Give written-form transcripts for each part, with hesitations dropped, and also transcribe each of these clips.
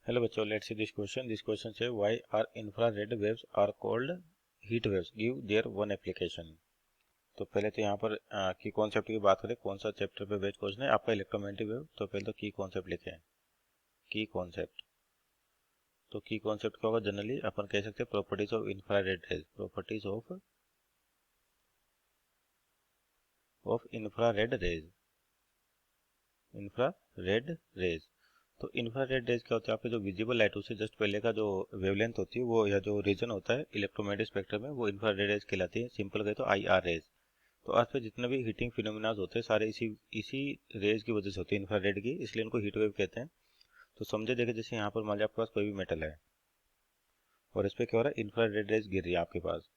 Hello बच्चों, let's see this question. This question से why are infrared waves are called heat waves, give their one application. तो पहले तो यहाँ पर की कॉन्सेप्ट की बात करें. कौन सा चैप्टर पे बेस्ड क्वेश्चन है आपका? Electromagnetic wave. तो पहले तो की कॉन्सेप्ट लिखे हैं. की कॉन्सेप्ट. तो की कॉन्सेप्ट क्या होगा? जनरली अपन कह सकते हैं properties of infrared rays. Properties of infrared rays. Infrared rays. तो इंफ्रारेड रेज क्या होता है? आपके जो विजिबल लाइट उससे जस्ट पहले का जो वेवलेंथ होती है वो, या जो रीजन होता है इलेक्ट्रोमैग्नेटिक स्पेक्ट्रम में, वो इंफ्रारेड रेज कहलाती है. सिंपल कहे तो IR रेज. तो आज पे जितने भी हीटिंग फिनोमिनाज होते हैं सारे इसी इसी रेज की वजह से होते हैं, इंफ्रारेड की. इसलिए इनको हीट वेव कहते हैं. तो समझे, देखे जैसे यहाँ पर मान लिया आपके पास कोई भी मेटल है और इस पर क्या हो रहा है? इंफ्रारेड रेज गिर रही है आपके पास.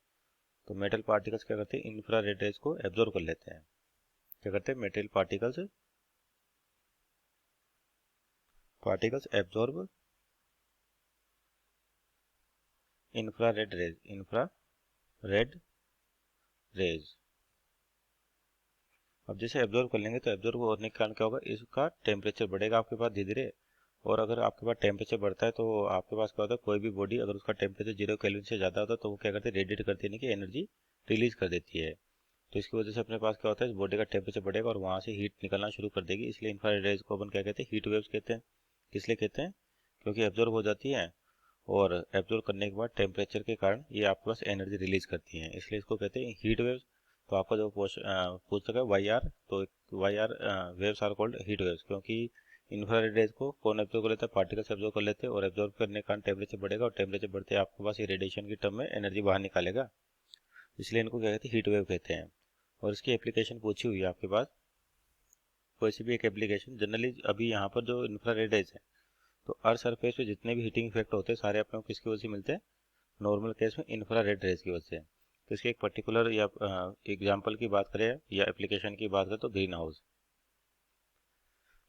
तो मेटल पार्टिकल्स क्या करते हैं? इंफ्रारेड रेज को एब्जॉर्ब कर लेते हैं. क्या करते हैं? Metal particles absorb infrared rays. Infrared rays. अब जैसे एब्जॉर्व कर लेंगे तो एब्जॉर्व होने के कारण क्या होगा? इसका टेम्परेचर बढ़ेगा आपके पास धीरे धीरे. और अगर आपके पास टेम्परेचर बढ़ता है तो आपके पास क्या होता है? कोई भी बॉडी अगर उसका टेम्परेचर 0 केल्विन से ज़्यादा होता है तो वो क्या करती है? रेडिएट करती है, यानी कि एनर्जी रिलीज कर देती है. तो इसकी वजह से अपने पास क्या होता है? इस बॉडी का टेम्परेचर बढ़ेगा और वहाँ से हीट निकलना शुरू कर देगी. इसलिए इंफ्रारेड रेज को अपन क्या कहते हैं? हीट वेव्स कहते हैं. किस लिए कहते हैं? क्योंकि एब्जॉर्व हो जाती है और एब्जॉर्व करने के बाद टेम्परेचर के कारण ये आपके पास एनर्जी रिलीज करती हैं, इसलिए इसको कहते हैं हीट वेव्स. तो आपका जो पूछ सका वाई आर, तो why are waves are called heat waves, क्योंकि इंफ्रारेड रेज को कौन एब्जॉर्व कर लेता है? पार्टिकल्स एब्जॉर्व कर लेते हैं और एब्जॉर्व करने के कारण टेम्परेचर बढ़ेगा और टेम्परेचर बढ़ते आपके पास ये रेडिएशन की टर्म में एनर्जी बाहर निकालेगा. इसलिए इनको क्या कहते हैं? हीट वेव कहते हैं. और इसकी एप्लीकेशन पूछी हुई है आपके पास. कोई सी भी एक एप्लीकेशन. जनरली अभी यहाँ पर जो इंफ्रारेड रेज है, तो अर्थ सरफेस पे जितने भी हीटिंग इफेक्ट होते हैं सारे अपने को किसकी वजह से मिलते हैं? नॉर्मल केस में इंफ्रारेड रेज की वजह से. तो इसके एक पर्टिकुलर या एग्जांपल की बात करें या एप्लीकेशन की बात करें तो ग्रीन हाउस.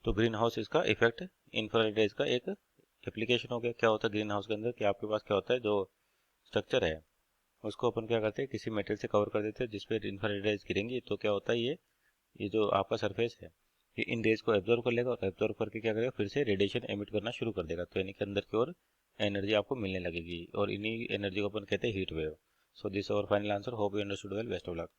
तो ग्रीन हाउस इसका इफेक्ट इंफ्रारेड रेज का एक एप्लीकेशन हो गया. क्या होता है ग्रीन हाउस के अंदर कि आपके पास क्या होता है? जो स्ट्रक्चर है उसको अपन क्या करते हैं? किसी मेटल से कवर कर देते हैं जिसपे इंफ्रारेड रेज गिरेंगी. तो क्या होता है? ये जो आपका सरफेस है ये इन रेज को एब्जॉर्व कर लेगा और एब्जॉर्व करके क्या करेगा? फिर से रेडिएशन एमिट करना शुरू कर देगा. तो यानी कि अंदर की ओर एनर्जी आपको मिलने लगेगी और इन्हीं एनर्जी को अपन कहते हैं heat wave. So this our final answer. Hope you understood well. Best of luck.